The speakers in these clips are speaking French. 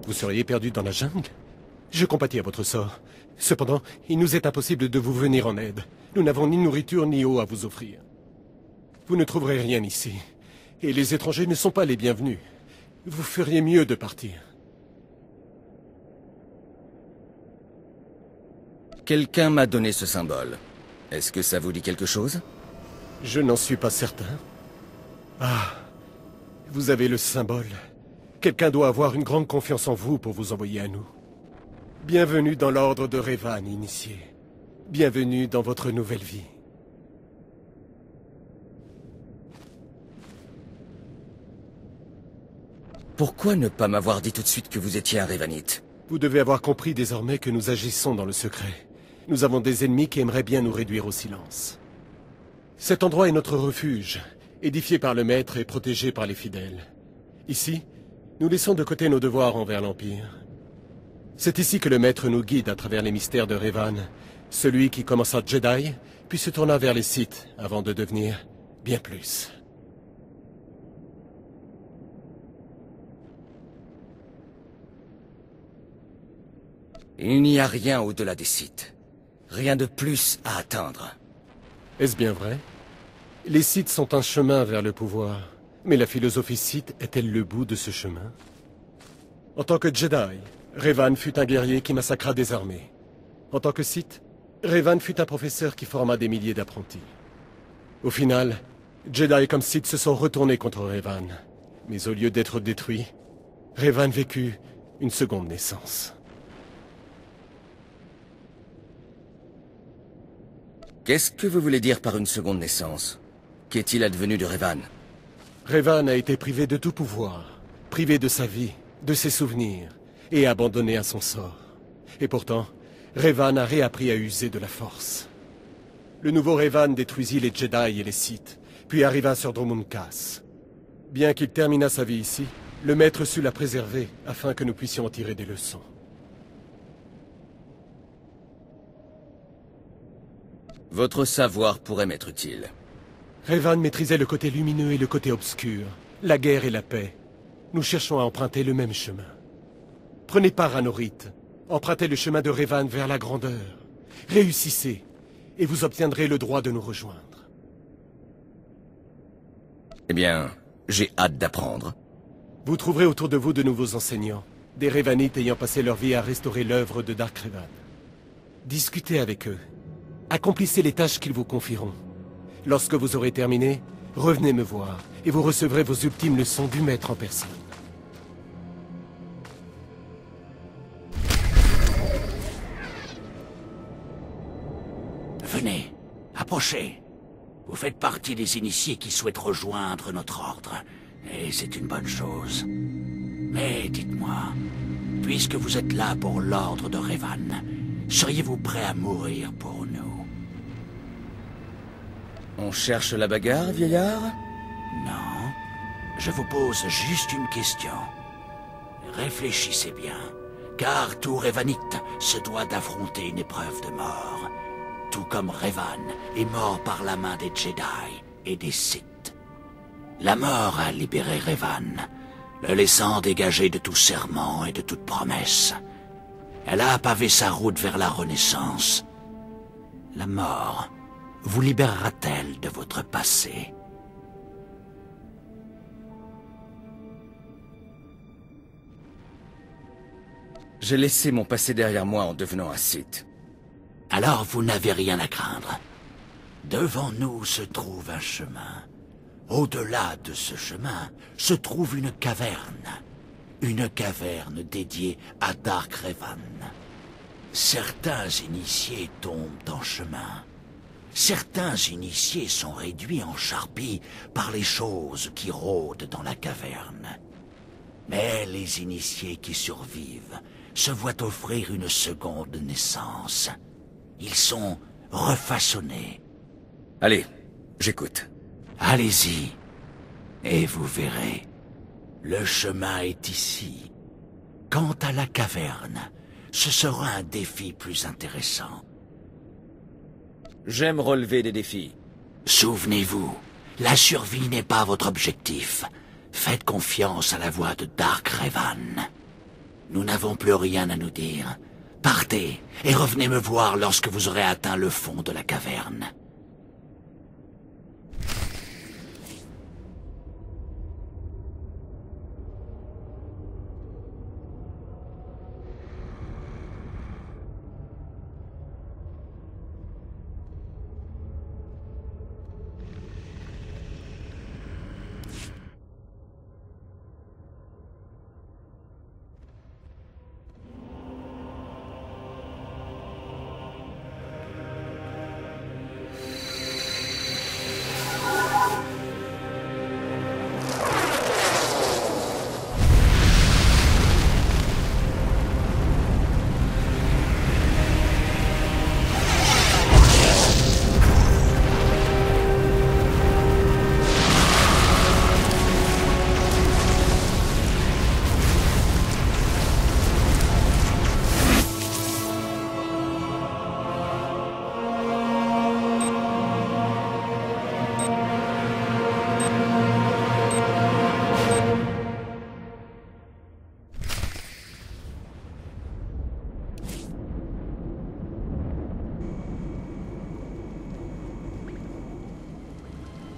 Vous seriez perdu dans la jungle? Je compatis à votre sort. Cependant, il nous est impossible de vous venir en aide. Nous n'avons ni nourriture ni eau à vous offrir. Vous ne trouverez rien ici. Et les étrangers ne sont pas les bienvenus. Vous feriez mieux de partir. Quelqu'un m'a donné ce symbole. Est-ce que ça vous dit quelque chose? Je n'en suis pas certain. Ah, vous avez le symbole. Quelqu'un doit avoir une grande confiance en vous pour vous envoyer à nous. Bienvenue dans l'ordre de Revan, initié. Bienvenue dans votre nouvelle vie. Pourquoi ne pas m'avoir dit tout de suite que vous étiez un Revanite? Vous devez avoir compris désormais que nous agissons dans le secret. Nous avons des ennemis qui aimeraient bien nous réduire au silence. Cet endroit est notre refuge, édifié par le Maître et protégé par les fidèles. Ici, nous laissons de côté nos devoirs envers l'Empire. C'est ici que le Maître nous guide à travers les mystères de Revan, celui qui commença Jedi, puis se tourna vers les Sith avant de devenir bien plus. Il n'y a rien au-delà des Sith. Rien de plus à atteindre. Est-ce bien vrai? Les Sith sont un chemin vers le pouvoir. Mais la philosophie Sith est-elle le bout de ce chemin? En tant que Jedi, Revan fut un guerrier qui massacra des armées. En tant que Sith, Revan fut un professeur qui forma des milliers d'apprentis. Au final, Jedi comme Sith se sont retournés contre Revan. Mais au lieu d'être détruits, Revan vécut une seconde naissance. Qu'est-ce que vous voulez dire par une seconde naissance? Qu'est-il advenu de Revan? Revan a été privé de tout pouvoir, privé de sa vie, de ses souvenirs, et abandonné à son sort. Et pourtant, Revan a réappris à user de la force. Le nouveau Revan détruisit les Jedi et les Sith, puis arriva sur Dromund Kaas. Bien qu'il terminât sa vie ici, le Maître sut la préserver afin que nous puissions en tirer des leçons. Votre savoir pourrait m'être utile. Revan maîtrisait le côté lumineux et le côté obscur, la guerre et la paix. Nous cherchons à emprunter le même chemin. Prenez part à nos rites. Empruntez le chemin de Revan vers la grandeur. Réussissez, et vous obtiendrez le droit de nous rejoindre. Eh bien, j'ai hâte d'apprendre. Vous trouverez autour de vous de nouveaux enseignants, des Revanites ayant passé leur vie à restaurer l'œuvre de Dark Revan. Discutez avec eux. Accomplissez les tâches qu'ils vous confieront. Lorsque vous aurez terminé, revenez me voir, et vous recevrez vos ultimes leçons du Maître en personne. Venez, approchez. Vous faites partie des initiés qui souhaitent rejoindre notre ordre, et c'est une bonne chose. Mais dites-moi, puisque vous êtes là pour l'ordre de Revan, seriez-vous prêt à mourir pour nous? On cherche la bagarre, vieillard? Non, je vous pose juste une question. Réfléchissez bien, car tout Revanite se doit d'affronter une épreuve de mort. Tout comme Revan est mort par la main des Jedi et des Sith. La mort a libéré Revan, le laissant dégager de tout serment et de toute promesse. Elle a pavé sa route vers la Renaissance. La mort vous libérera-t-elle de votre passé? J'ai laissé mon passé derrière moi en devenant un Sith. Alors vous n'avez rien à craindre. Devant nous se trouve un chemin. Au-delà de ce chemin se trouve une caverne. Une caverne dédiée à Dark Revan. Certains initiés tombent en chemin. Certains initiés sont réduits en charpie par les choses qui rôdent dans la caverne. Mais les initiés qui survivent se voient offrir une seconde naissance. Ils sont refaçonnés. Allez, j'écoute. Allez-y, et vous verrez. Le chemin est ici. Quant à la caverne, ce sera un défi plus intéressant. J'aime relever des défis. Souvenez-vous, la survie n'est pas votre objectif. Faites confiance à la voix de Dark Revan. Nous n'avons plus rien à nous dire. Partez et revenez me voir lorsque vous aurez atteint le fond de la caverne.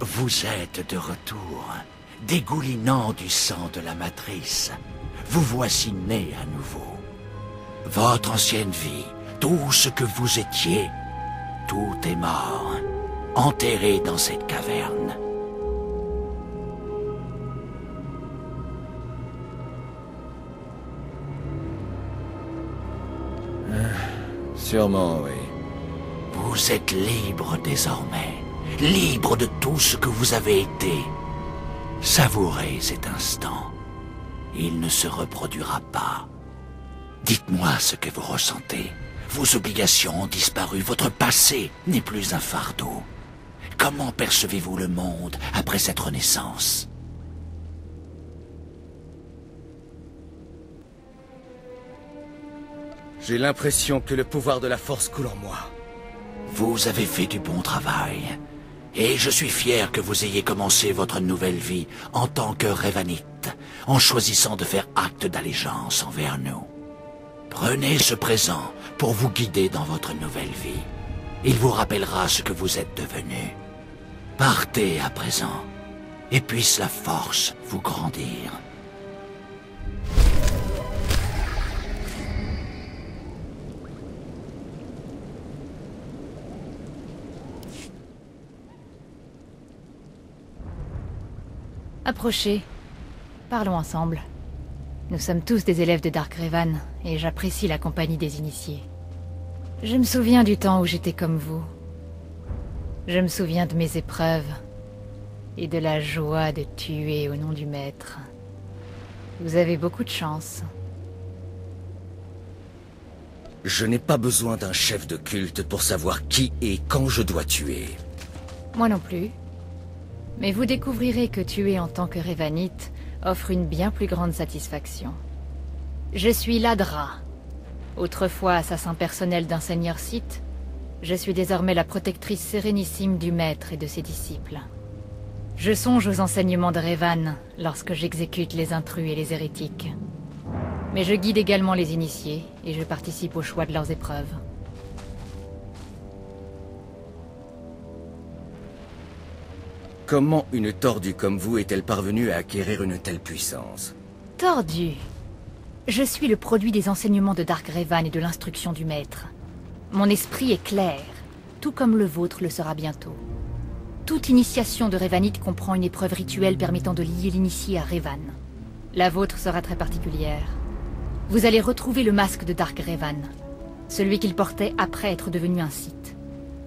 Vous êtes de retour, dégoulinant du sang de la matrice. Vous voici né à nouveau. Votre ancienne vie, tout ce que vous étiez, tout est mort, enterré dans cette caverne. Sûrement, oui. Vous êtes libre désormais. Libre de tout ce que vous avez été. Savourez cet instant. Il ne se reproduira pas. Dites-moi ce que vous ressentez. Vos obligations ont disparu, votre passé n'est plus un fardeau. Comment percevez-vous le monde après cette renaissance? J'ai l'impression que le pouvoir de la force coule en moi. Vous avez fait du bon travail. Et je suis fier que vous ayez commencé votre nouvelle vie en tant que Revanite, en choisissant de faire acte d'allégeance envers nous. Prenez ce présent pour vous guider dans votre nouvelle vie. Il vous rappellera ce que vous êtes devenu. Partez à présent, et puisse la force vous grandir. Approchez. Parlons ensemble. Nous sommes tous des élèves de Dark Revan, et j'apprécie la compagnie des initiés. Je me souviens du temps où j'étais comme vous. Je me souviens de mes épreuves, et de la joie de tuer au nom du Maître. Vous avez beaucoup de chance. Je n'ai pas besoin d'un chef de culte pour savoir qui et quand je dois tuer. Moi non plus. Mais vous découvrirez que tuer en tant que Revanite offre une bien plus grande satisfaction. Je suis Ladra. Autrefois assassin personnel d'un seigneur Sith, je suis désormais la protectrice sérénissime du Maître et de ses disciples. Je songe aux enseignements de Revan lorsque j'exécute les intrus et les hérétiques. Mais je guide également les initiés et je participe au choix de leurs épreuves. Comment une tordue comme vous est-elle parvenue à acquérir une telle puissance? Tordu. Je suis le produit des enseignements de Dark Revan et de l'instruction du Maître. Mon esprit est clair, tout comme le vôtre le sera bientôt. Toute initiation de Revanite comprend une épreuve rituelle permettant de lier l'initié à Revan. La vôtre sera très particulière. Vous allez retrouver le masque de Dark Revan, celui qu'il portait après être devenu un Sith.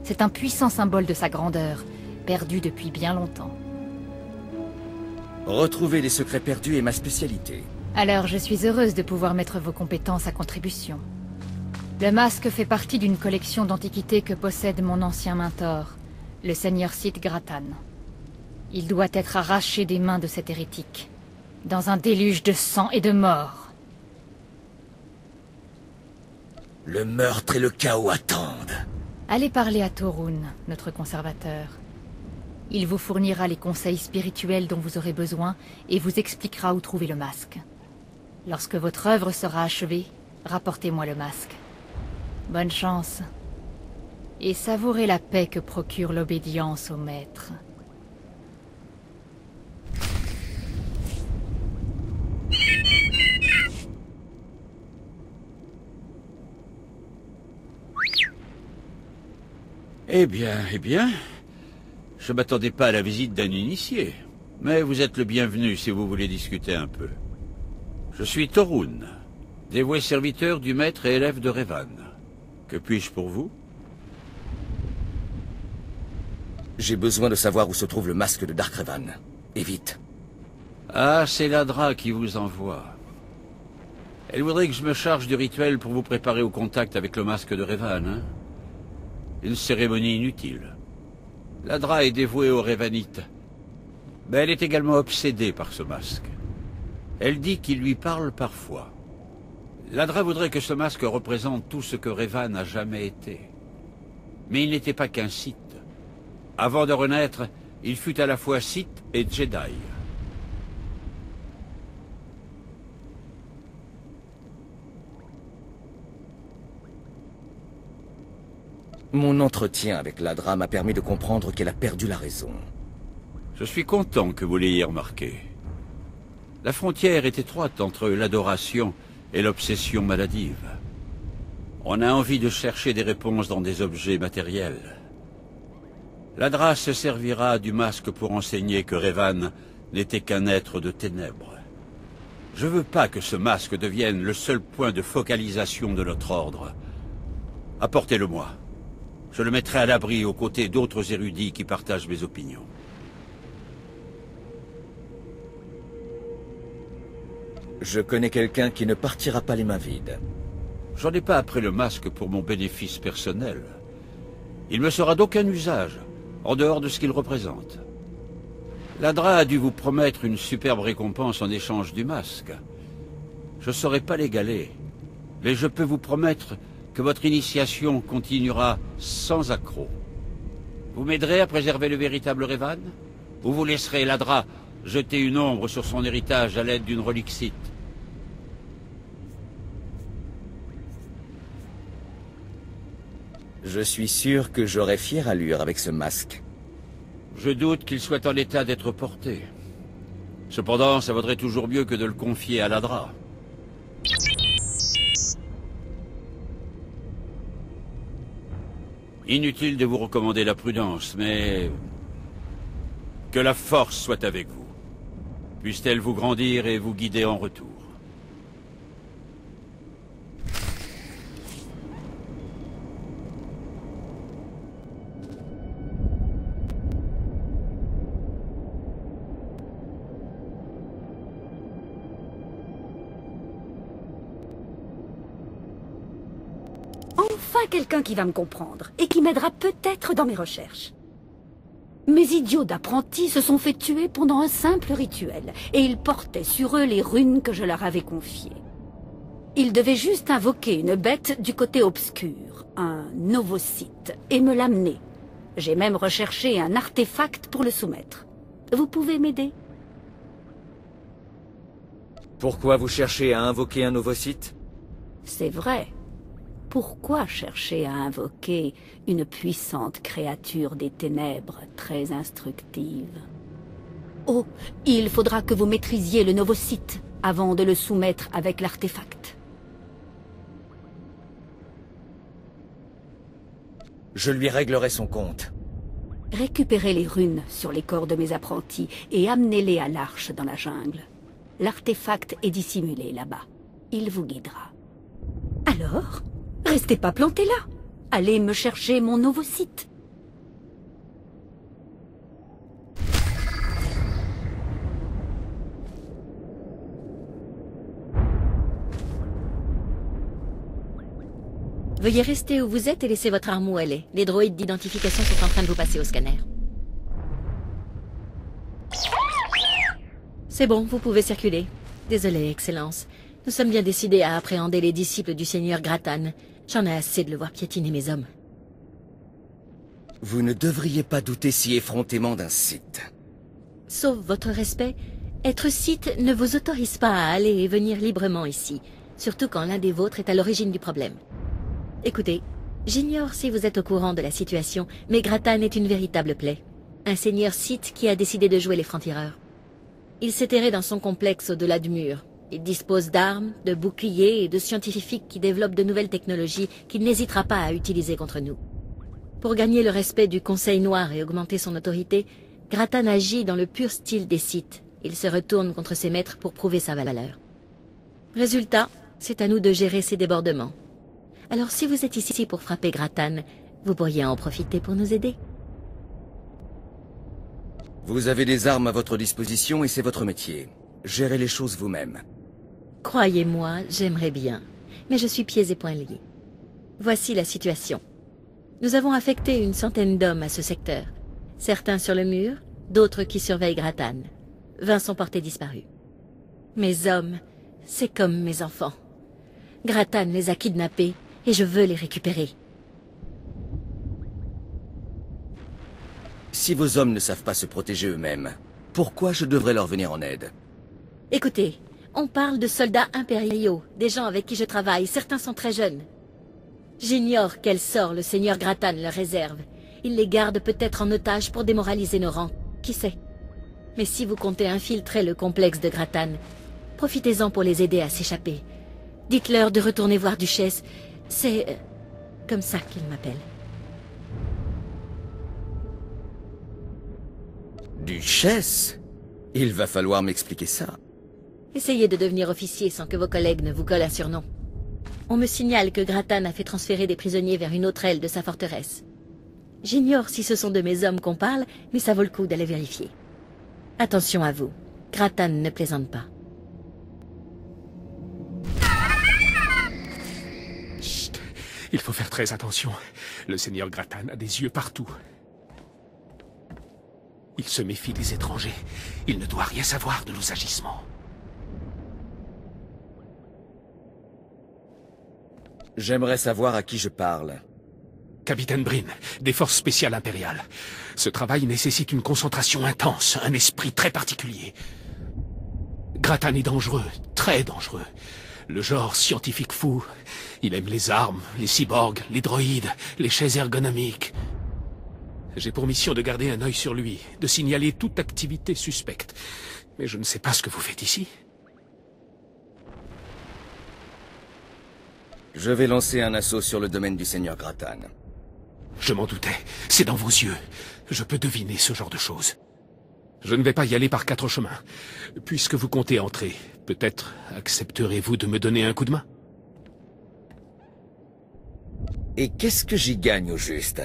C'est un puissant symbole de sa grandeur, perdu depuis bien longtemps. Retrouver les secrets perdus est ma spécialité. Alors je suis heureuse de pouvoir mettre vos compétences à contribution. Le masque fait partie d'une collection d'antiquités que possède mon ancien mentor, le seigneur Sith Gratan. Il doit être arraché des mains de cet hérétique, dans un déluge de sang et de mort. Le meurtre et le chaos attendent. Allez parler à Torun, notre conservateur. Il vous fournira les conseils spirituels dont vous aurez besoin et vous expliquera où trouver le masque. Lorsque votre œuvre sera achevée, rapportez-moi le masque. Bonne chance. Et savourez la paix que procure l'obédience au maître. Eh bien, je m'attendais pas à la visite d'un initié. Mais vous êtes le bienvenu si vous voulez discuter un peu. Je suis Torun, dévoué serviteur du maître et élève de Revan. Que puis-je pour vous? J'ai besoin de savoir où se trouve le masque de Dark Revan. Et vite. Ah, c'est Ladra qui vous envoie. Elle voudrait que je me charge du rituel pour vous préparer au contact avec le masque de Revan, hein? Une cérémonie inutile. Ladra est dévouée aux Revanites. Mais elle est également obsédée par ce masque. Elle dit qu'il lui parle parfois. Ladra voudrait que ce masque représente tout ce que Revan n'a jamais été. Mais il n'était pas qu'un Sith. Avant de renaître, il fut à la fois Sith et Jedi. Mon entretien avec Ladra m'a permis de comprendre qu'elle a perdu la raison. Je suis content que vous l'ayez remarqué. La frontière est étroite entre l'adoration et l'obsession maladive. On a envie de chercher des réponses dans des objets matériels. Ladra se servira du masque pour enseigner que Revan n'était qu'un être de ténèbres. Je veux pas que ce masque devienne le seul point de focalisation de notre ordre. Apportez-le-moi. Je le mettrai à l'abri aux côtés d'autres érudits qui partagent mes opinions. Je connais quelqu'un qui ne partira pas les mains vides. J'en ai pas après le masque pour mon bénéfice personnel. Il me sera d'aucun usage, en dehors de ce qu'il représente. Ladra a dû vous promettre une superbe récompense en échange du masque. Je ne saurais pas l'égaler, mais je peux vous promettre que votre initiation continuera sans accroc. Vous m'aiderez à préserver le véritable Revan? Ou vous laisserez Ladra jeter une ombre sur son héritage à l'aide d'une relique Sith? Je suis sûr que j'aurai fière allure avec ce masque. Je doute qu'il soit en état d'être porté. Cependant, ça vaudrait toujours mieux que de le confier à Ladra. Inutile de vous recommander la prudence, mais... que la force soit avec vous. Puisse-t-elle vous grandir et vous guider en retour. Enfin quelqu'un qui va me comprendre, et qui m'aidera peut-être dans mes recherches. Mes idiots d'apprentis se sont fait tuer pendant un simple rituel, et ils portaient sur eux les runes que je leur avais confiées. Ils devaient juste invoquer une bête du côté obscur, un novocyte, et me l'amener. J'ai même recherché un artefact pour le soumettre. Vous pouvez m'aider? Pourquoi vous cherchez à invoquer un novocyte? C'est vrai. Pourquoi chercher à invoquer une puissante créature des ténèbres très instructive? Oh, il faudra que vous maîtrisiez le novocyte avant de le soumettre avec l'artefact. Je lui réglerai son compte. Récupérez les runes sur les corps de mes apprentis et amenez-les à l'arche dans la jungle. L'artefact est dissimulé là-bas. Il vous guidera. Alors, restez pas plantés là. Allez me chercher mon novocyte. Veuillez rester où vous êtes et laisser votre arme où elle est. Les droïdes d'identification sont en train de vous passer au scanner. C'est bon, vous pouvez circuler. Désolé, Excellence. Nous sommes bien décidés à appréhender les disciples du Seigneur Gratan. J'en ai assez de le voir piétiner mes hommes. Vous ne devriez pas douter si effrontément d'un Sith. Sauf votre respect, Être Sith ne vous autorise pas à aller et venir librement ici, surtout quand l'un des vôtres est à l'origine du problème. Écoutez, j'ignore si vous êtes au courant de la situation, mais Grattan est une véritable plaie. Un seigneur Sith qui a décidé de jouer les francs-tireurs. Il s'est terré dans son complexe au-delà du mur. Il dispose d'armes, de boucliers et de scientifiques qui développent de nouvelles technologies qu'il n'hésitera pas à utiliser contre nous. Pour gagner le respect du Conseil Noir et augmenter son autorité, Grattan agit dans le pur style des Sith. Il se retourne contre ses maîtres pour prouver sa valeur. Résultat, c'est à nous de gérer ces débordements. Alors si vous êtes ici pour frapper Grattan, vous pourriez en profiter pour nous aider. Vous avez des armes à votre disposition et c'est votre métier. Gérez les choses vous-même. Croyez-moi, j'aimerais bien, mais je suis pieds et poings liés. Voici la situation. Nous avons affecté une centaine d'hommes à ce secteur. Certains sur le mur, d'autres qui surveillent Grattan. 20 sont portés disparus. Mes hommes, c'est comme mes enfants. Grattan les a kidnappés et je veux les récupérer. Si vos hommes ne savent pas se protéger eux-mêmes, pourquoi je devrais leur venir en aide? Écoutez, on parle de soldats impériaux, des gens avec qui je travaille, certains sont très jeunes. J'ignore quel sort le seigneur Grattan leur réserve. Il les garde peut-être en otage pour démoraliser nos rangs, qui sait. Mais si vous comptez infiltrer le complexe de Grattan, profitez-en pour les aider à s'échapper. Dites-leur de retourner voir Duchesse, c'est comme ça qu'il m'appelle. Duchesse? Il va falloir m'expliquer ça. Essayez de devenir officier sans que vos collègues ne vous collent un surnom. On me signale que Grattan a fait transférer des prisonniers vers une autre aile de sa forteresse. J'ignore si ce sont de mes hommes qu'on parle, mais ça vaut le coup d'aller vérifier. Attention à vous, Grattan ne plaisante pas. Chut, il faut faire très attention. Le seigneur Grattan a des yeux partout. Il se méfie des étrangers. Il ne doit rien savoir de nos agissements. J'aimerais savoir à qui je parle. Capitaine Brin, des forces spéciales impériales. Ce travail nécessite une concentration intense, un esprit très particulier. Grattan est dangereux, très dangereux. Le genre scientifique fou. Il aime les armes, les cyborgs, les droïdes, les chaises ergonomiques. J'ai pour mission de garder un œil sur lui, de signaler toute activité suspecte. Mais je ne sais pas ce que vous faites ici. Je vais lancer un assaut sur le domaine du seigneur Grattan. Je m'en doutais. C'est dans vos yeux. Je peux deviner ce genre de choses. Je ne vais pas y aller par 4 chemins. Puisque vous comptez entrer, peut-être accepterez-vous de me donner un coup de main? Et qu'est-ce que j'y gagne au juste?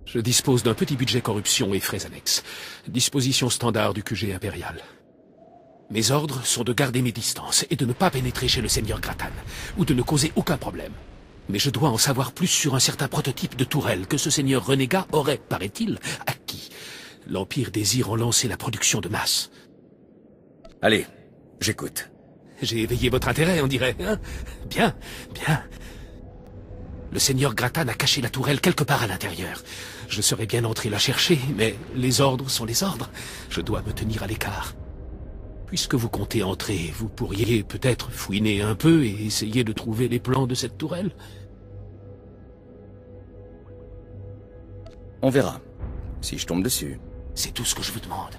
Je dispose d'un petit budget corruption et frais annexes. Disposition standard du QG impérial. Mes ordres sont de garder mes distances et de ne pas pénétrer chez le seigneur Grattan, ou de ne causer aucun problème. Mais je dois en savoir plus sur un certain prototype de tourelle que ce seigneur renégat aurait, paraît-il, acquis. L'Empire désire en lancer la production de masse. Allez, j'écoute. J'ai éveillé votre intérêt, on dirait, hein? Bien, bien. Le seigneur Grattan a caché la tourelle quelque part à l'intérieur. Je serais bien entré la chercher, mais les ordres sont les ordres. Je dois me tenir à l'écart. Puisque vous comptez entrer, vous pourriez peut-être fouiner un peu et essayer de trouver les plans de cette tourelle. On verra, si je tombe dessus. C'est tout ce que je vous demande.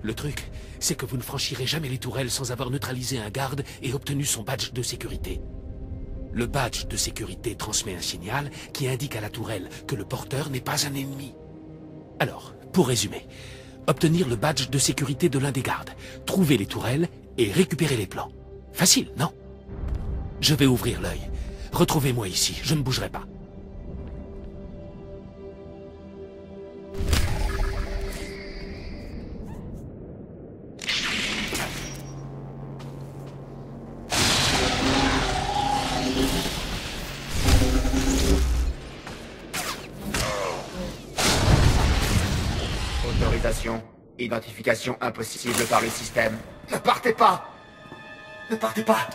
Le truc, c'est que vous ne franchirez jamais les tourelles sans avoir neutralisé un garde et obtenu son badge de sécurité. Le badge de sécurité transmet un signal qui indique à la tourelle que le porteur n'est pas un ennemi. Alors, pour résumer, obtenir le badge de sécurité de l'un des gardes, trouver les tourelles et récupérer les plans. Facile, non? Je vais ouvrir l'œil. Retrouvez-moi ici, je ne bougerai pas. Autorisation. Identification impossible par le système. Ne partez pas! Ne partez pas!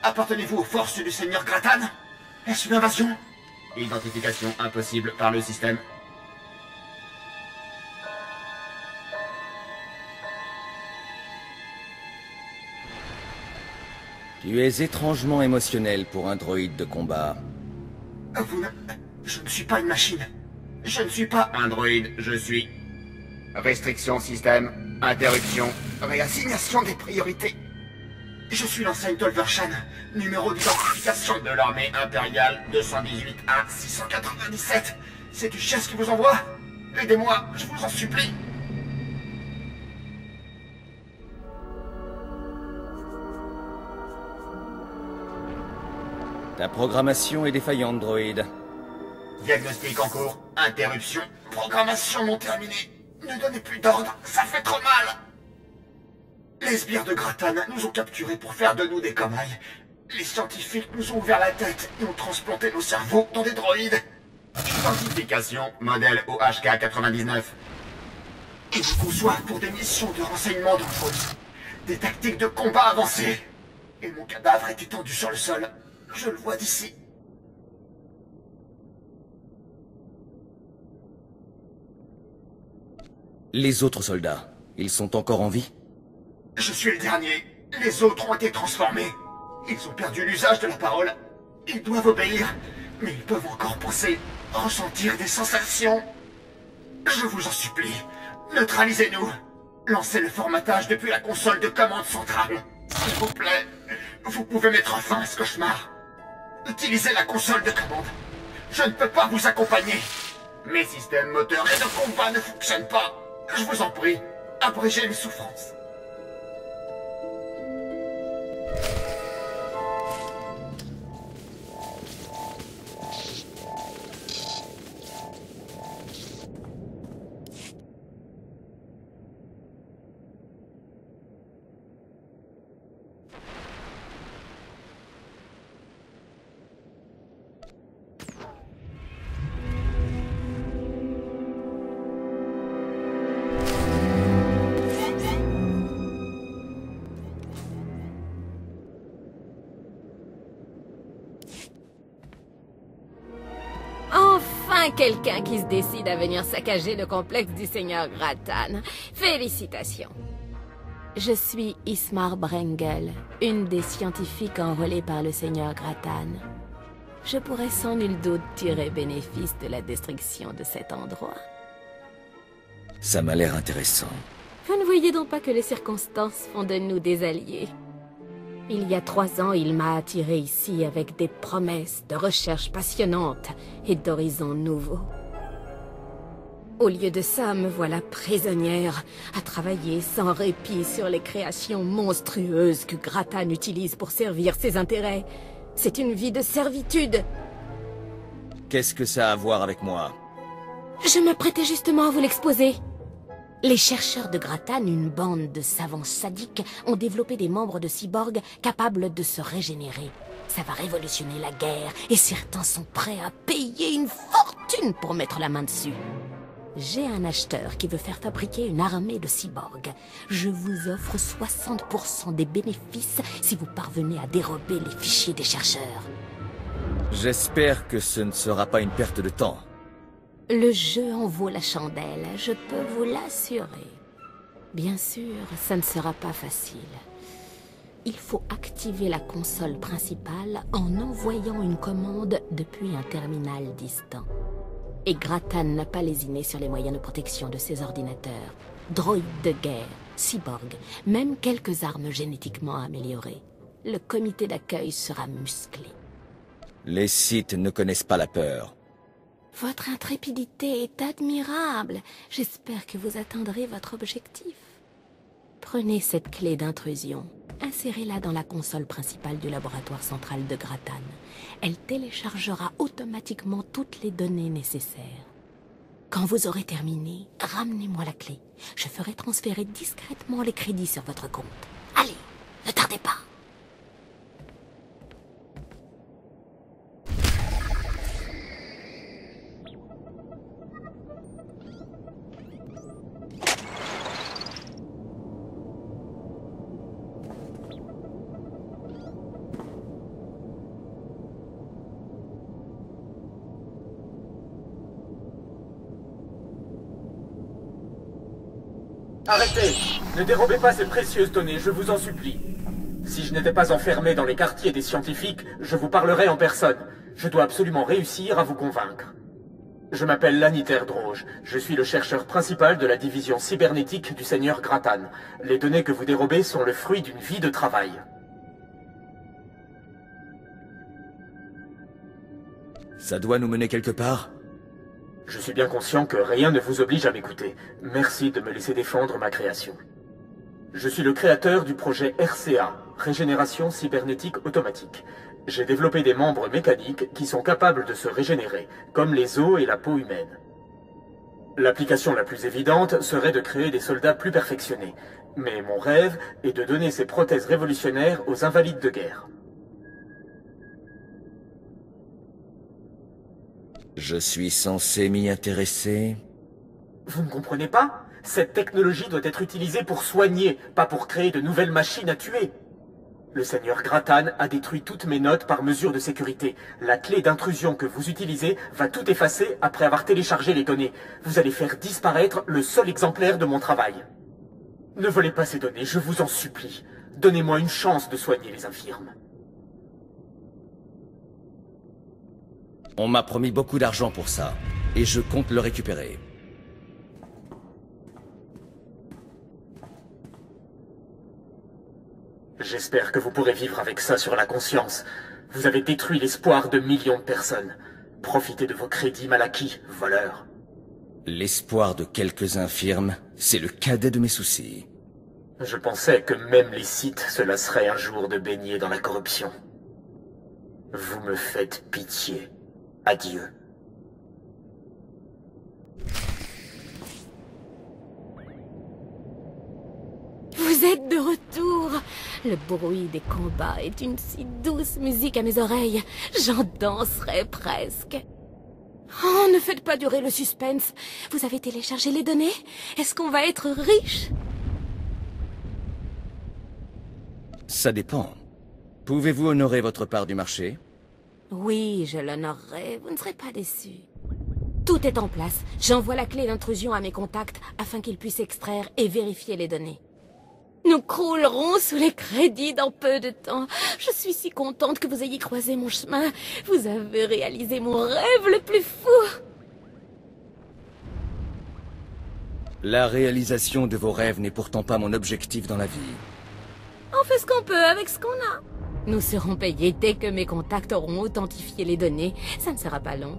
Appartenez-vous aux forces du seigneur Grattan? Est-ce une invasion? Identification impossible par le système. Tu es étrangement émotionnel pour un droïde de combat. Je ne suis pas une machine. Je ne suis pas un droïde, je suis... Restriction système, interruption, réassignation des priorités. Je suis l'enseigne Tolvershan, numéro d'identification de l'armée impériale 218 A 697. C'est du chien qui vous envoie? Aidez-moi, je vous en supplie. Ta programmation est défaillante, droïde. Diagnostic en cours, interruption, programmation non terminée. Ne donnez plus d'ordre, ça fait trop mal. Les sbires de Gratan nous ont capturés pour faire de nous des cobayes. Les scientifiques nous ont ouvert la tête et ont transplanté nos cerveaux dans des droïdes. Identification, modèle OHK-99. Ils vous conçoivent pour des missions de renseignement dangereuses. Des tactiques de combat avancées. Et mon cadavre est étendu sur le sol. Je le vois d'ici. Les autres soldats, ils sont encore en vie? Je suis le dernier. Les autres ont été transformés. Ils ont perdu l'usage de la parole. Ils doivent obéir. Mais ils peuvent encore penser, ressentir des sensations. Je vous en supplie, neutralisez-nous. Lancez le formatage depuis la console de commande centrale. S'il vous plaît, vous pouvez mettre fin à ce cauchemar. Utilisez la console de commande. Je ne peux pas vous accompagner. Mes systèmes moteurs et de combat ne fonctionnent pas. Je vous en prie, abrégez mes souffrances. Quelqu'un qui se décide à venir saccager le complexe du Seigneur Gratan. Félicitations. Je suis Ismar Brengel, une des scientifiques enrôlées par le Seigneur Gratan. Je pourrais sans nul doute tirer bénéfice de la destruction de cet endroit. Ça m'a l'air intéressant. Vous ne voyez donc pas que les circonstances font de nous des alliés? Il y a 3 ans, il m'a attiré ici avec des promesses de recherches passionnantes et d'horizons nouveaux. Au lieu de ça, me voilà prisonnière, à travailler sans répit sur les créations monstrueuses que Gratan utilise pour servir ses intérêts. C'est une vie de servitude. Qu'est-ce que ça a à voir avec moi? Je m'apprêtais justement à vous l'exposer. Les chercheurs de Gratan, une bande de savants sadiques, ont développé des membres de cyborgs capables de se régénérer. Ça va révolutionner la guerre, et certains sont prêts à payer une fortune pour mettre la main dessus. J'ai un acheteur qui veut faire fabriquer une armée de cyborgs. Je vous offre 60% des bénéfices si vous parvenez à dérober les fichiers des chercheurs. J'espère que ce ne sera pas une perte de temps. Le jeu en vaut la chandelle, je peux vous l'assurer. Bien sûr, ça ne sera pas facile. Il faut activer la console principale en envoyant une commande depuis un terminal distant. Et Gratan n'a pas lésiné sur les moyens de protection de ses ordinateurs. Droïdes de guerre, cyborgs, même quelques armes génétiquement améliorées. Le comité d'accueil sera musclé. Les Sith ne connaissent pas la peur. Votre intrépidité est admirable. J'espère que vous atteindrez votre objectif. Prenez cette clé d'intrusion. Insérez-la dans la console principale du laboratoire central de Gratan. Elle téléchargera automatiquement toutes les données nécessaires. Quand vous aurez terminé, ramenez-moi la clé. Je ferai transférer discrètement les crédits sur votre compte. Allez, ne tardez pas. Arrêtez! Ne dérobez pas ces précieuses données, je vous en supplie. Si je n'étais pas enfermé dans les quartiers des scientifiques, je vous parlerais en personne. Je dois absolument réussir à vous convaincre. Je m'appelle Laniter Droge. Je suis le chercheur principal de la division cybernétique du Seigneur Gratan. Les données que vous dérobez sont le fruit d'une vie de travail. Ça doit nous mener quelque part? Je suis bien conscient que rien ne vous oblige à m'écouter. Merci de me laisser défendre ma création. Je suis le créateur du projet RCA, Régénération Cybernétique Automatique. J'ai développé des membres mécaniques qui sont capables de se régénérer, comme les os et la peau humaine. L'application la plus évidente serait de créer des soldats plus perfectionnés. Mais mon rêve est de donner ces prothèses révolutionnaires aux invalides de guerre. Je suis censé m'y intéresser? Vous ne comprenez pas? Cette technologie doit être utilisée pour soigner, pas pour créer de nouvelles machines à tuer. Le Seigneur Gratan a détruit toutes mes notes par mesure de sécurité. La clé d'intrusion que vous utilisez va tout effacer après avoir téléchargé les données. Vous allez faire disparaître le seul exemplaire de mon travail. Ne volez pas ces données, je vous en supplie. Donnez-moi une chance de soigner les infirmes. On m'a promis beaucoup d'argent pour ça, et je compte le récupérer. J'espère que vous pourrez vivre avec ça sur la conscience. Vous avez détruit l'espoir de millions de personnes. Profitez de vos crédits mal acquis, voleurs. L'espoir de quelques infirmes, c'est le cadet de mes soucis. Je pensais que même les Sith se lasseraient un jour de baigner dans la corruption. Vous me faites pitié. Adieu. Vous êtes de retour. Le bruit des combats est une si douce musique à mes oreilles. J'en danserais presque. Oh, ne faites pas durer le suspense. Vous avez téléchargé les données? Est-ce qu'on va être riche? Ça dépend. Pouvez-vous honorer votre part du marché? Oui, je l'honorerai. Vous ne serez pas déçus. Tout est en place. J'envoie la clé d'intrusion à mes contacts afin qu'ils puissent extraire et vérifier les données. Nous croulerons sous les crédits dans peu de temps. Je suis si contente que vous ayez croisé mon chemin. Vous avez réalisé mon rêve le plus fou. La réalisation de vos rêves n'est pourtant pas mon objectif dans la vie. On fait ce qu'on peut avec ce qu'on a. Nous serons payés dès que mes contacts auront authentifié les données. Ça ne sera pas long.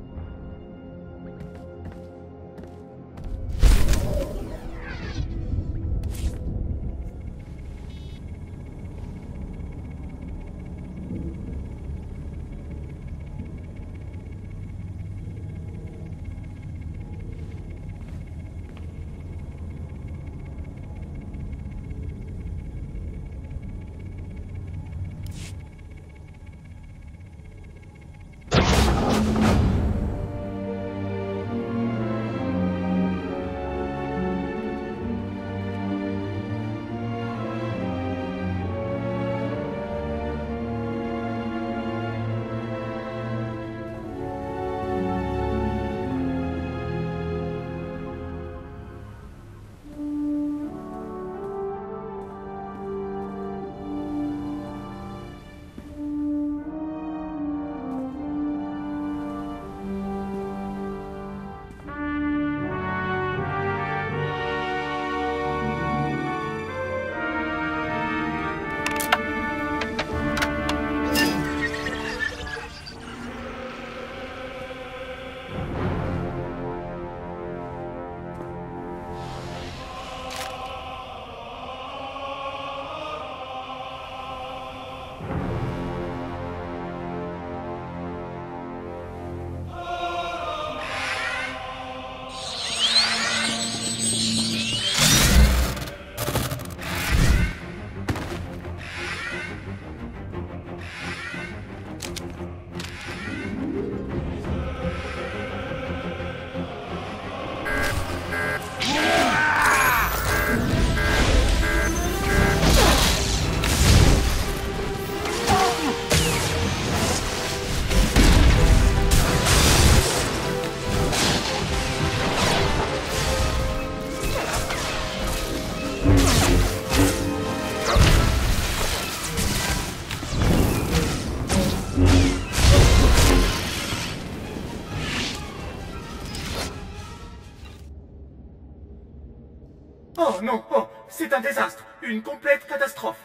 Oh non, oh, c'est un désastre, une complète catastrophe.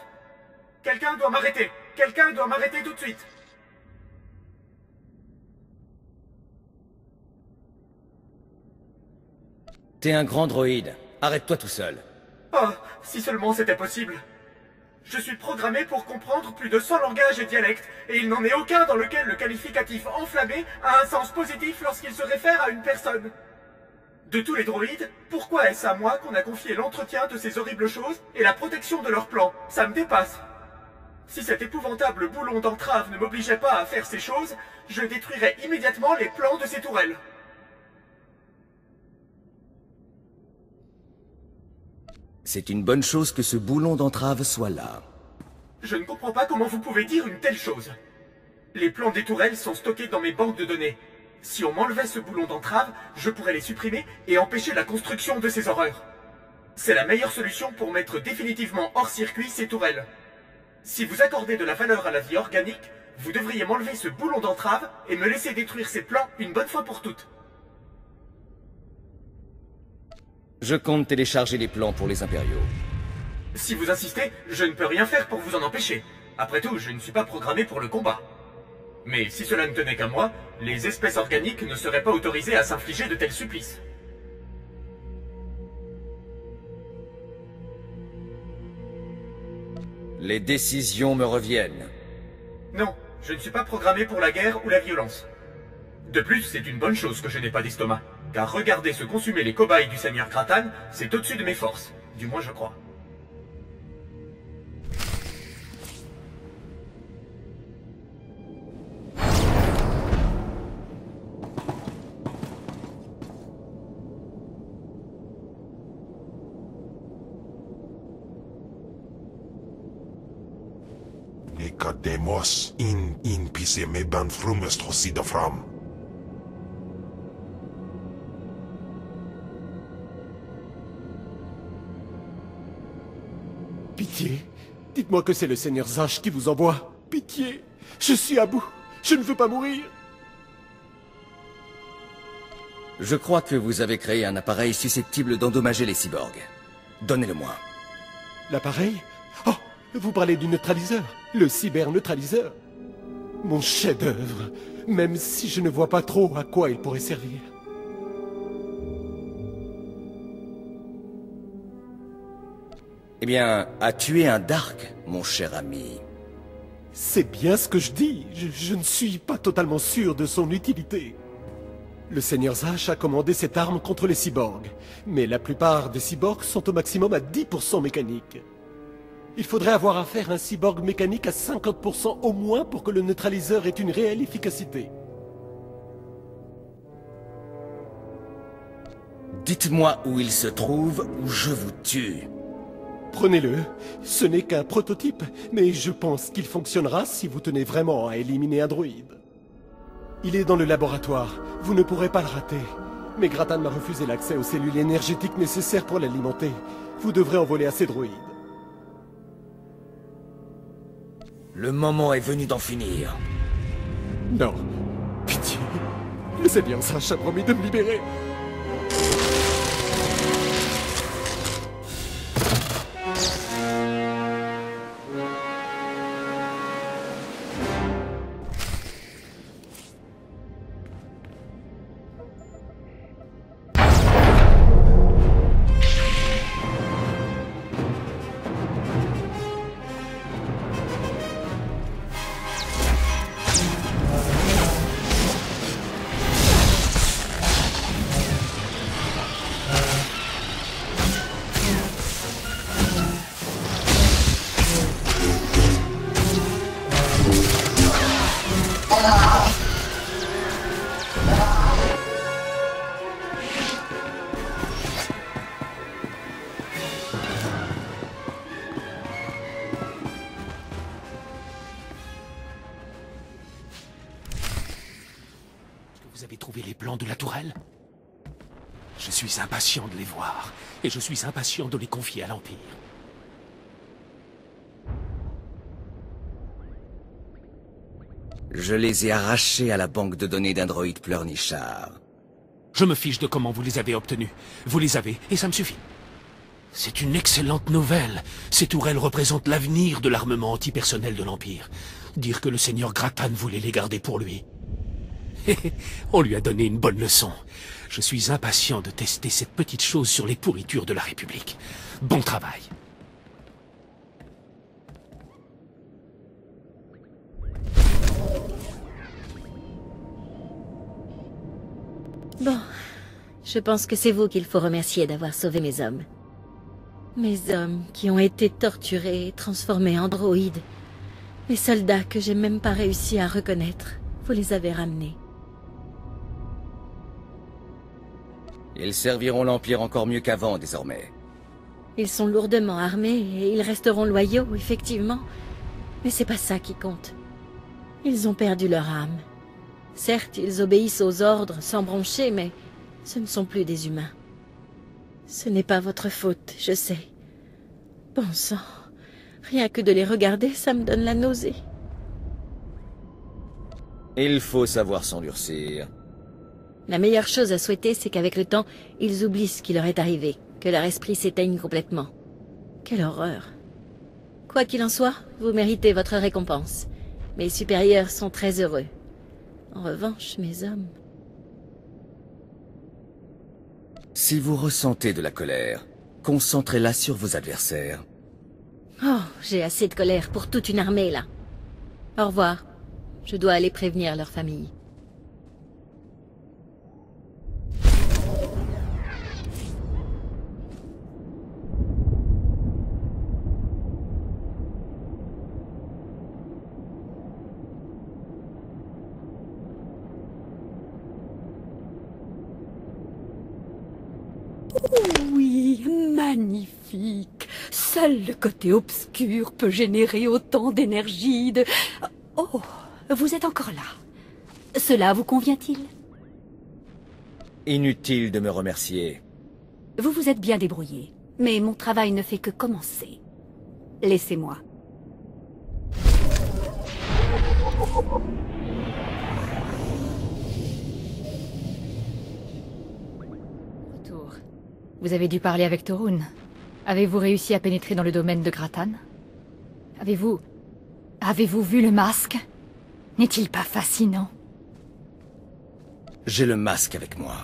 Quelqu'un doit m'arrêter, quelqu'un doit m'arrêter tout de suite. T'es un grand droïde. Arrête-toi tout seul. Oh, si seulement c'était possible. Je suis programmé pour comprendre plus de 100 langages et dialectes, et il n'en est aucun dans lequel le qualificatif enflammé a un sens positif lorsqu'il se réfère à une personne. De tous les droïdes, pourquoi est-ce à moi qu'on a confié l'entretien de ces horribles choses et la protection de leurs plans? Ça me dépasse. Si cet épouvantable boulon d'entrave ne m'obligeait pas à faire ces choses, je détruirais immédiatement les plans de ces tourelles. C'est une bonne chose que ce boulon d'entrave soit là. Je ne comprends pas comment vous pouvez dire une telle chose. Les plans des tourelles sont stockés dans mes banques de données. Si on m'enlevait ce boulon d'entrave, je pourrais les supprimer et empêcher la construction de ces horreurs. C'est la meilleure solution pour mettre définitivement hors circuit ces tourelles. Si vous accordez de la valeur à la vie organique, vous devriez m'enlever ce boulon d'entrave et me laisser détruire ces plans une bonne fois pour toutes. Je compte télécharger les plans pour les impériaux. Si vous insistez, je ne peux rien faire pour vous en empêcher. Après tout, je ne suis pas programmé pour le combat. Mais si cela ne tenait qu'à moi, les espèces organiques ne seraient pas autorisées à s'infliger de tels supplices. Les décisions me reviennent. Non, je ne suis pas programmé pour la guerre ou la violence. De plus, c'est une bonne chose que je n'ai pas d'estomac. Car regarder se consumer les cobayes du seigneur Gratan, c'est au-dessus de mes forces. Du moins, je crois. Nicodemus in pise me ban frumest sida fram. Pitié, dites-moi que c'est le Seigneur Zash qui vous envoie. Pitié, je suis à bout, je ne veux pas mourir. Je crois que vous avez créé un appareil susceptible d'endommager les cyborgs. Donnez-le-moi. L'appareil? Oh, vous parlez du neutraliseur, le cyberneutraliseur. Mon chef-d'œuvre, même si je ne vois pas trop à quoi il pourrait servir. Eh bien, à tuer un Dark, mon cher ami. C'est bien ce que je dis. Je ne suis pas totalement sûr de son utilité. Le Seigneur Zash a commandé cette arme contre les cyborgs. Mais la plupart des cyborgs sont au maximum à 10% mécaniques. Il faudrait avoir affaire à un cyborg mécanique à 50% au moins pour que le neutraliseur ait une réelle efficacité. Dites-moi où il se trouve ou je vous tue. Prenez-le. Ce n'est qu'un prototype, mais je pense qu'il fonctionnera si vous tenez vraiment à éliminer un droïde. Il est dans le laboratoire. Vous ne pourrez pas le rater. Mais Gratan m'a refusé l'accès aux cellules énergétiques nécessaires pour l'alimenter. Vous devrez envoler à ces droïdes. Le moment est venu d'en finir. Non. Pitié. Le Seigneur Zash a promis de me libérer. Vous avez trouvé les plans de la tourelle? Je suis impatient de les voir, et je suis impatient de les confier à l'Empire. Je les ai arrachés à la banque de données d'un droïde pleurnichard. Je me fiche de comment vous les avez obtenus. Vous les avez, et ça me suffit. C'est une excellente nouvelle. Ces tourelles représentent l'avenir de l'armement antipersonnel de l'Empire. Dire que le seigneur Grattan voulait les garder pour lui. On lui a donné une bonne leçon. Je suis impatient de tester cette petite chose sur les pourritures de la République. Bon travail. Bon, je pense que c'est vous qu'il faut remercier d'avoir sauvé mes hommes. Mes hommes qui ont été torturés et transformés en droïdes. Mes soldats que j'ai même pas réussi à reconnaître. Vous les avez ramenés. Ils serviront l'Empire encore mieux qu'avant, désormais. Ils sont lourdement armés et ils resteront loyaux, effectivement. Mais c'est pas ça qui compte. Ils ont perdu leur âme. Certes, ils obéissent aux ordres sans broncher, mais ce ne sont plus des humains. Ce n'est pas votre faute, je sais. Bon sang, rien que de les regarder, ça me donne la nausée. Il faut savoir s'endurcir. La meilleure chose à souhaiter, c'est qu'avec le temps, ils oublient ce qui leur est arrivé, que leur esprit s'éteigne complètement. Quelle horreur. Quoi qu'il en soit, vous méritez votre récompense. Mes supérieurs sont très heureux. En revanche, mes hommes... Si vous ressentez de la colère, concentrez-la sur vos adversaires. Oh, j'ai assez de colère pour toute une armée, là. Au revoir. Je dois aller prévenir leur famille. Oui, magnifique. Seul le côté obscur peut générer autant d'énergie, de... Oh, vous êtes encore là. Cela vous convient-il? Inutile de me remercier. Vous vous êtes bien débrouillé, mais mon travail ne fait que commencer. Laissez-moi. Retour. Vous avez dû parler avec Torun. Avez-vous réussi à pénétrer dans le domaine de Grattan? Avez-vous vu le masque? N'est-il pas fascinant? J'ai le masque avec moi.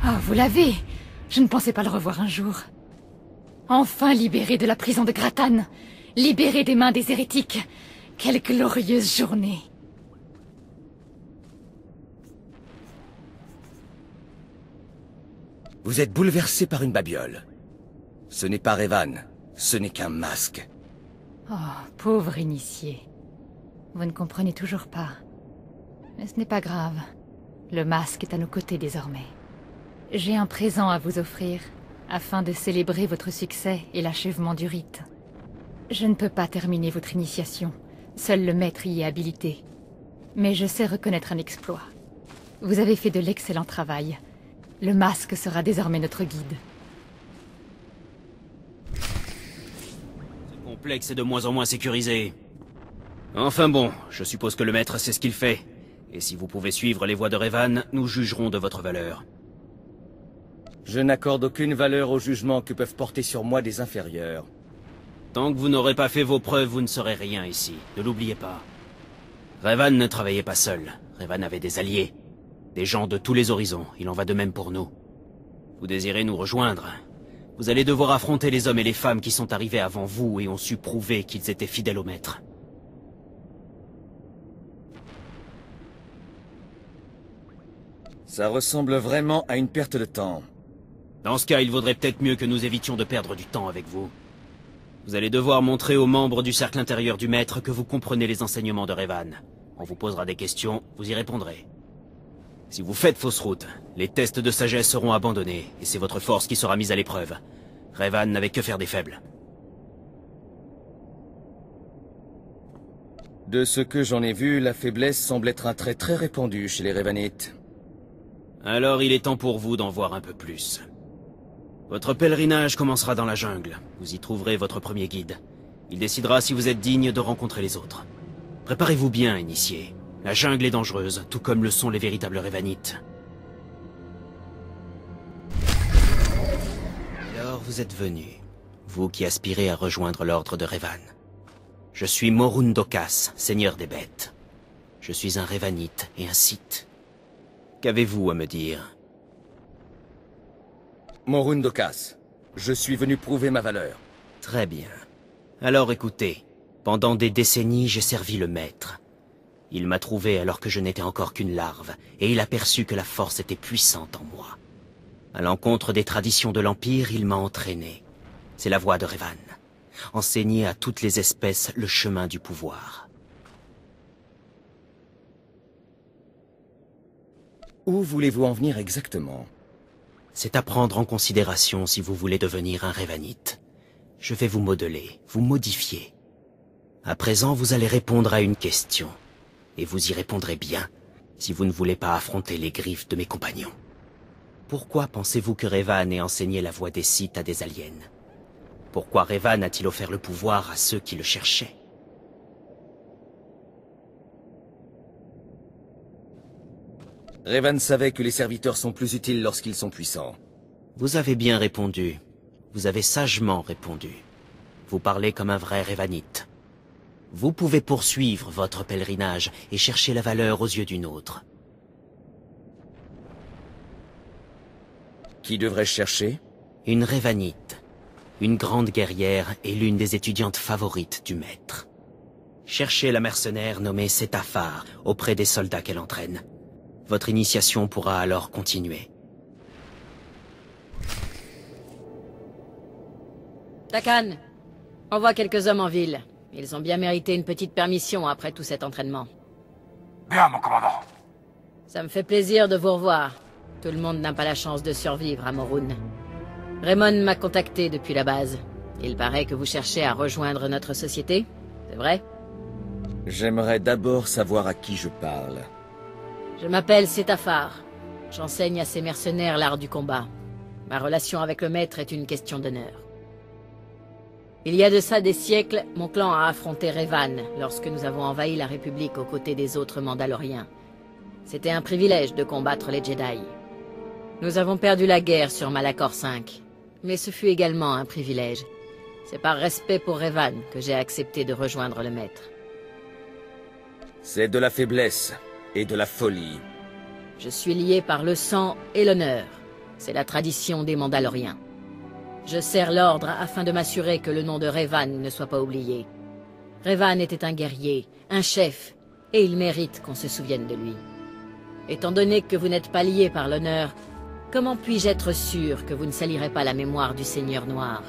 Oh, vous l'avez! Je ne pensais pas le revoir un jour. Enfin libéré de la prison de Grattan. Libéré des mains des hérétiques. Quelle glorieuse journée! Vous êtes bouleversé par une babiole. Ce n'est pas Revan, ce n'est qu'un masque. Oh, pauvre initié. Vous ne comprenez toujours pas. Mais ce n'est pas grave. Le masque est à nos côtés désormais. J'ai un présent à vous offrir, afin de célébrer votre succès et l'achèvement du rite. Je ne peux pas terminer votre initiation. Seul le maître y est habilité. Mais je sais reconnaître un exploit. Vous avez fait de l'excellent travail. Le masque sera désormais notre guide. Ce complexe est de moins en moins sécurisé. Enfin bon, je suppose que le maître sait ce qu'il fait. Et si vous pouvez suivre les voies de Revan, nous jugerons de votre valeur. Je n'accorde aucune valeur au jugement que peuvent porter sur moi des inférieurs. Tant que vous n'aurez pas fait vos preuves, vous ne serez rien ici. Ne l'oubliez pas. Revan ne travaillait pas seul. Revan avait des alliés. Des gens de tous les horizons. Il en va de même pour nous. Vous désirez nous rejoindre? Vous allez devoir affronter les hommes et les femmes qui sont arrivés avant vous et ont su prouver qu'ils étaient fidèles au maître. Ça ressemble vraiment à une perte de temps. Dans ce cas, il vaudrait peut-être mieux que nous évitions de perdre du temps avec vous. Vous allez devoir montrer aux membres du cercle intérieur du maître que vous comprenez les enseignements de Revan. On vous posera des questions, vous y répondrez. Si vous faites fausse route, les tests de sagesse seront abandonnés, et c'est votre force qui sera mise à l'épreuve. Revan n'avait que faire des faibles. De ce que j'en ai vu, la faiblesse semble être un trait très répandu chez les Revanites. Alors il est temps pour vous d'en voir un peu plus. Votre pèlerinage commencera dans la jungle. Vous y trouverez votre premier guide. Il décidera si vous êtes digne de rencontrer les autres. Préparez-vous bien, initié. La jungle est dangereuse, tout comme le sont les véritables Revanites. Alors vous êtes venu. vous qui aspirez à rejoindre l'ordre de Revan. Je suis Morun Dokas, seigneur des bêtes. Je suis un Revanite et un Sith. Qu'avez-vous à me dire? Morun Dokas, je suis venu prouver ma valeur. Très bien. Alors écoutez, pendant des décennies, j'ai servi le maître. Il m'a trouvé alors que je n'étais encore qu'une larve, et il a perçu que la force était puissante en moi. À l'encontre des traditions de l'Empire, il m'a entraîné. C'est la voie de Revan. Enseigner à toutes les espèces le chemin du pouvoir. Où voulez-vous en venir exactement? C'est à prendre en considération si vous voulez devenir un Revanite. Je vais vous modeler, vous modifier. À présent, vous allez répondre à une question. Et vous y répondrez bien, si vous ne voulez pas affronter les griffes de mes compagnons. Pourquoi pensez-vous que Revan ait enseigné la voie des Sith à des aliens? Pourquoi Revan a-t-il offert le pouvoir à ceux qui le cherchaient? Revan savait que les serviteurs sont plus utiles lorsqu'ils sont puissants. Vous avez bien répondu. Vous avez sagement répondu. Vous parlez comme un vrai Revanite. Vous pouvez poursuivre votre pèlerinage et chercher la valeur aux yeux d'une autre. Qui devrais-je chercher? Une Revanite. Une grande guerrière et l'une des étudiantes favorites du maître. Cherchez la mercenaire nommée Setafar auprès des soldats qu'elle entraîne. Votre initiation pourra alors continuer. Takan, envoie quelques hommes en ville. Ils ont bien mérité une petite permission après tout cet entraînement. Bien, mon commandant. Ça me fait plaisir de vous revoir. Tout le monde n'a pas la chance de survivre à Morun. Raymond m'a contacté depuis la base. Il paraît que vous cherchez à rejoindre notre société, c'est vrai? J'aimerais d'abord savoir à qui je parle. Je m'appelle Setafar. J'enseigne à ces mercenaires l'art du combat. Ma relation avec le maître est une question d'honneur. Il y a de ça des siècles, mon clan a affronté Revan lorsque nous avons envahi la République aux côtés des autres Mandaloriens. C'était un privilège de combattre les Jedi. Nous avons perdu la guerre sur Malachor V, mais ce fut également un privilège. C'est par respect pour Revan que j'ai accepté de rejoindre le maître. C'est de la faiblesse et de la folie. Je suis lié par le sang et l'honneur. C'est la tradition des Mandaloriens. Je sers l'ordre afin de m'assurer que le nom de Revan ne soit pas oublié. Revan était un guerrier, un chef, et il mérite qu'on se souvienne de lui. Étant donné que vous n'êtes pas lié par l'honneur, comment puis-je être sûr que vous ne salirez pas la mémoire du Seigneur Noir?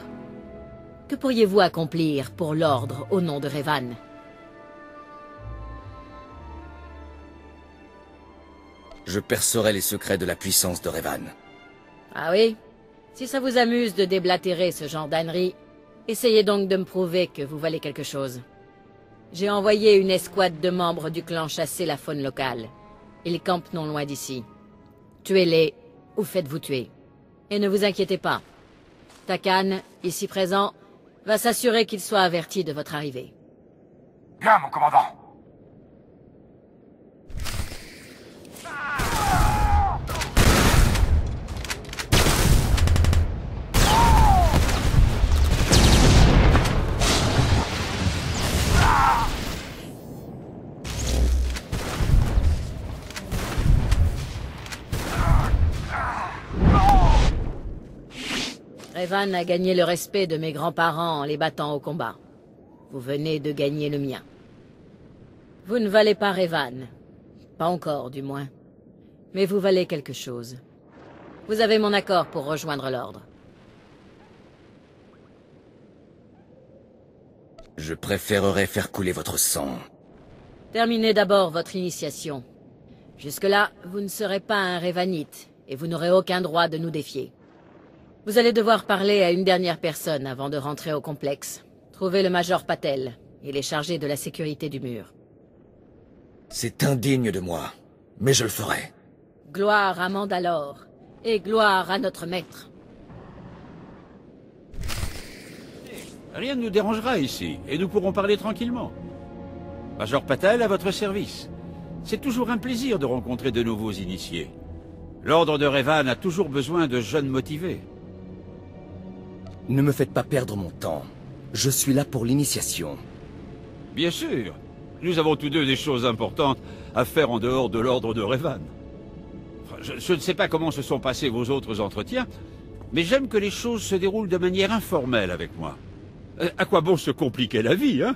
Que pourriez-vous accomplir pour l'ordre au nom de Revan? Je percerai les secrets de la puissance de Revan. Ah oui? Si ça vous amuse de déblatérer ce genre d'ânerie, essayez donc de me prouver que vous valez quelque chose. J'ai envoyé une escouade de membres du clan chasser la faune locale. Ils campent non loin d'ici. Tuez-les, ou faites-vous tuer. Et ne vous inquiétez pas. Takan, ici présent, va s'assurer qu'il soit averti de votre arrivée. Bien, mon commandant. Revan a gagné le respect de mes grands-parents en les battant au combat. Vous venez de gagner le mien. Vous ne valez pas Revan. Pas encore, du moins. Mais vous valez quelque chose. Vous avez mon accord pour rejoindre l'ordre. Je préférerais faire couler votre sang. Terminez d'abord votre initiation. Jusque-là, vous ne serez pas un Revanite, et vous n'aurez aucun droit de nous défier. Vous allez devoir parler à une dernière personne avant de rentrer au complexe. Trouvez le Major Patel. Il est chargé de la sécurité du mur. C'est indigne de moi, mais je le ferai. Gloire à Mandalore, et gloire à notre maître. Rien ne nous dérangera ici, et nous pourrons parler tranquillement. Major Patel à votre service. C'est toujours un plaisir de rencontrer de nouveaux initiés. L'ordre de Revan a toujours besoin de jeunes motivés. Ne me faites pas perdre mon temps. Je suis là pour l'initiation. Bien sûr. Nous avons tous deux des choses importantes à faire en dehors de l'ordre de Revan. Enfin, je ne sais pas comment se sont passés vos autres entretiens, mais j'aime que les choses se déroulent de manière informelle avec moi. À quoi bon se compliquer la vie, hein?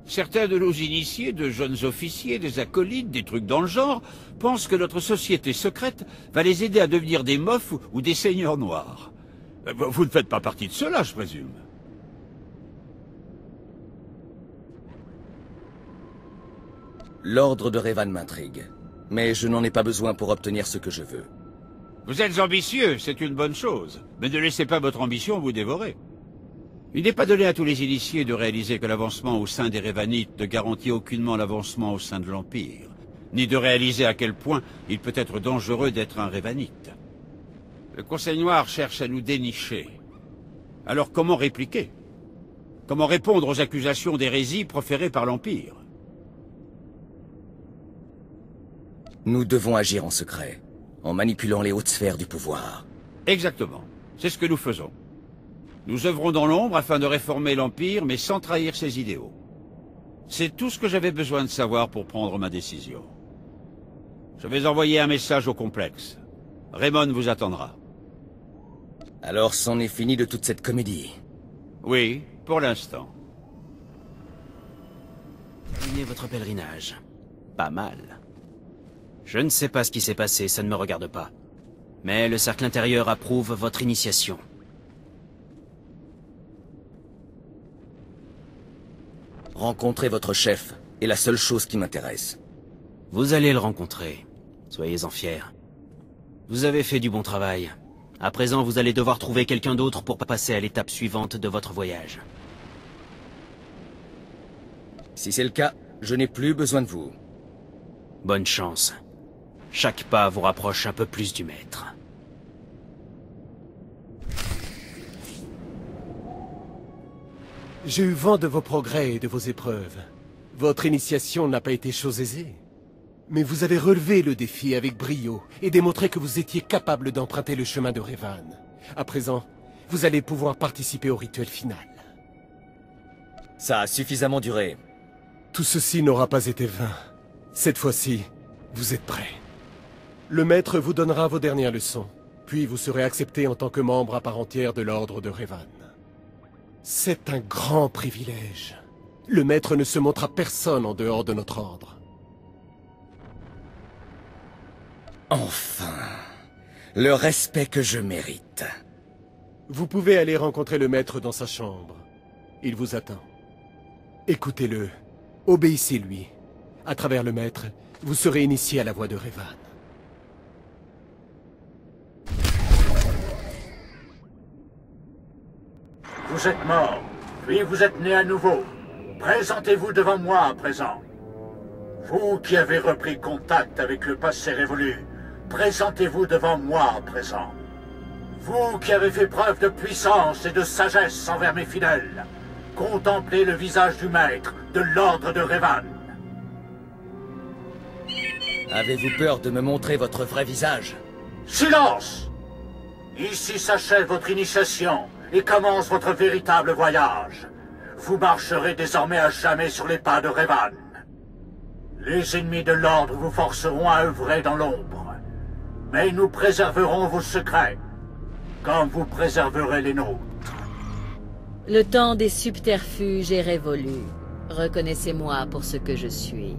Certains de nos initiés, de jeunes officiers, des acolytes, des trucs dans le genre, pensent que notre société secrète va les aider à devenir des mofs ou des seigneurs noirs. Vous ne faites pas partie de cela, je présume. L'ordre de Revan m'intrigue, mais je n'en ai pas besoin pour obtenir ce que je veux. Vous êtes ambitieux, c'est une bonne chose, mais ne laissez pas votre ambition vous dévorer. Il n'est pas donné à tous les initiés de réaliser que l'avancement au sein des Revanites ne garantit aucunement l'avancement au sein de l'Empire, ni de réaliser à quel point il peut être dangereux d'être un Revanite. Le Conseil Noir cherche à nous dénicher. Alors comment répliquer? Comment répondre aux accusations d'hérésie proférées par l'Empire? Nous devons agir en secret, en manipulant les hautes sphères du pouvoir. Exactement. C'est ce que nous faisons. Nous œuvrons dans l'ombre afin de réformer l'Empire, mais sans trahir ses idéaux. C'est tout ce que j'avais besoin de savoir pour prendre ma décision. Je vais envoyer un message au complexe. Raymond vous attendra. Alors c'en est fini de toute cette comédie. Oui, pour l'instant. Terminez votre pèlerinage. Pas mal. Je ne sais pas ce qui s'est passé, ça ne me regarde pas. Mais le cercle intérieur approuve votre initiation. Rencontrer votre chef est la seule chose qui m'intéresse. Vous allez le rencontrer. Soyez-en fiers. Vous avez fait du bon travail. À présent, vous allez devoir trouver quelqu'un d'autre pour passer à l'étape suivante de votre voyage. Si c'est le cas, je n'ai plus besoin de vous. Bonne chance. Chaque pas vous rapproche un peu plus du maître. J'ai eu vent de vos progrès et de vos épreuves. Votre initiation n'a pas été chose aisée. Mais vous avez relevé le défi avec brio et démontré que vous étiez capable d'emprunter le chemin de Revan. À présent, vous allez pouvoir participer au rituel final. Ça a suffisamment duré. Tout ceci n'aura pas été vain. Cette fois-ci, vous êtes prêts. Le maître vous donnera vos dernières leçons, puis vous serez accepté en tant que membre à part entière de l'ordre de Revan. C'est un grand privilège. Le maître ne se montre à personne en dehors de notre ordre. Enfin, le respect que je mérite. Vous pouvez aller rencontrer le maître dans sa chambre. Il vous attend. Écoutez-le, obéissez-lui. À travers le maître, vous serez initié à la voie de Revan. Vous êtes mort, puis vous êtes né à nouveau. Présentez-vous devant moi à présent. Vous qui avez repris contact avec le passé révolu, présentez-vous devant moi à présent. Vous qui avez fait preuve de puissance et de sagesse envers mes fidèles, contemplez le visage du maître de l'ordre de Revan. Avez-vous peur de me montrer votre vrai visage? Silence! Ici s'achève votre initiation et commence votre véritable voyage. Vous marcherez désormais à jamais sur les pas de Revan. Les ennemis de l'ordre vous forceront à œuvrer dans l'ombre. Mais nous préserverons vos secrets, comme vous préserverez les nôtres. Le temps des subterfuges est révolu. Reconnaissez-moi pour ce que je suis.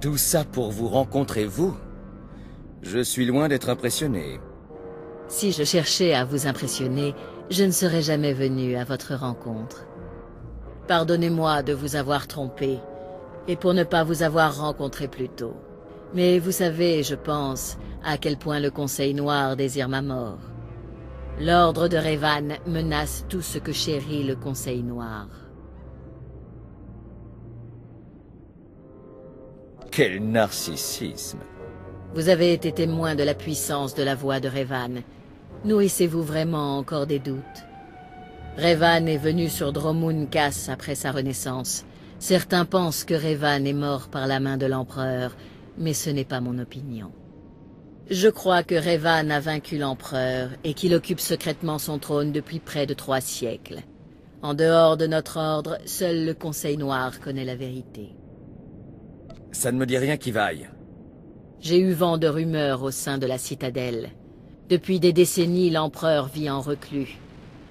Tout ça pour vous rencontrer, vous? Je suis loin d'être impressionné. Si je cherchais à vous impressionner, je ne serais jamais venu à votre rencontre. Pardonnez-moi de vous avoir trompé, et pour ne pas vous avoir rencontré plus tôt. Mais vous savez, je pense, à quel point le Conseil Noir désire ma mort. L'ordre de Revan menace tout ce que chérit le Conseil Noir. Quel narcissisme! Vous avez été témoin de la puissance de la voix de Revan. Nourrissez-vous vraiment encore des doutes? Revan est venu sur Dromoon Kaas après sa renaissance. Certains pensent que Revan est mort par la main de l'empereur, mais ce n'est pas mon opinion. Je crois que Revan a vaincu l'empereur et qu'il occupe secrètement son trône depuis près de 3 siècles. En dehors de notre ordre, seul le Conseil Noir connaît la vérité. Ça ne me dit rien qui vaille. J'ai eu vent de rumeurs au sein de la citadelle. Depuis des décennies, l'empereur vit en reclus.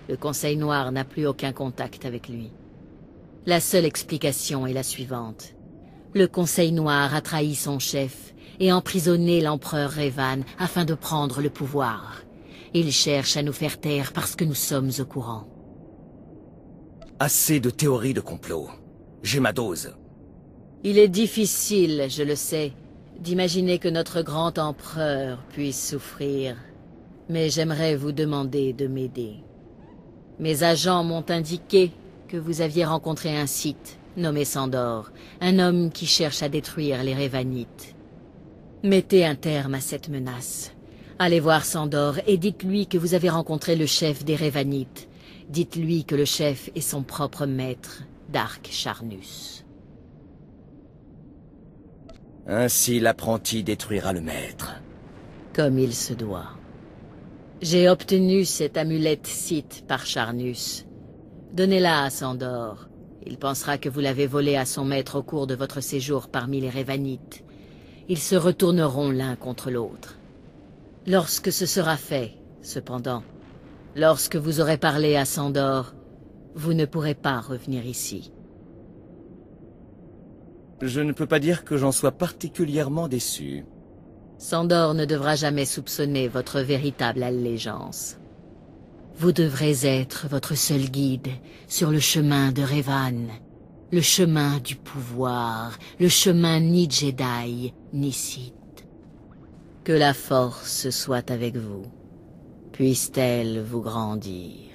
Le Conseil Noir n'a plus aucun contact avec lui. La seule explication est la suivante. Le Conseil Noir a trahi son chef et emprisonné l'empereur Revan afin de prendre le pouvoir. Il cherche à nous faire taire parce que nous sommes au courant. Assez de théories de complot. J'ai ma dose. Il est difficile, je le sais, d'imaginer que notre grand empereur puisse souffrir. Mais j'aimerais vous demander de m'aider. Mes agents m'ont indiqué que vous aviez rencontré un Sith nommé Sandor, un homme qui cherche à détruire les Revanites. Mettez un terme à cette menace. Allez voir Sandor et dites-lui que vous avez rencontré le chef des Revanites. Dites-lui que le chef est son propre maître, Dark Charnus. Ainsi l'apprenti détruira le maître. Comme il se doit. J'ai obtenu cette amulette Sith par Charnus. Donnez-la à Sandor. Il pensera que vous l'avez volée à son maître au cours de votre séjour parmi les Revanites. Ils se retourneront l'un contre l'autre. Lorsque ce sera fait, cependant, lorsque vous aurez parlé à Sandor, vous ne pourrez pas revenir ici. Je ne peux pas dire que j'en sois particulièrement déçu. Sandor ne devra jamais soupçonner votre véritable allégeance. Vous devrez être votre seul guide sur le chemin de Revan, le chemin du pouvoir, le chemin ni Jedi, ni Sith. Que la force soit avec vous. Puisse-t-elle vous grandir.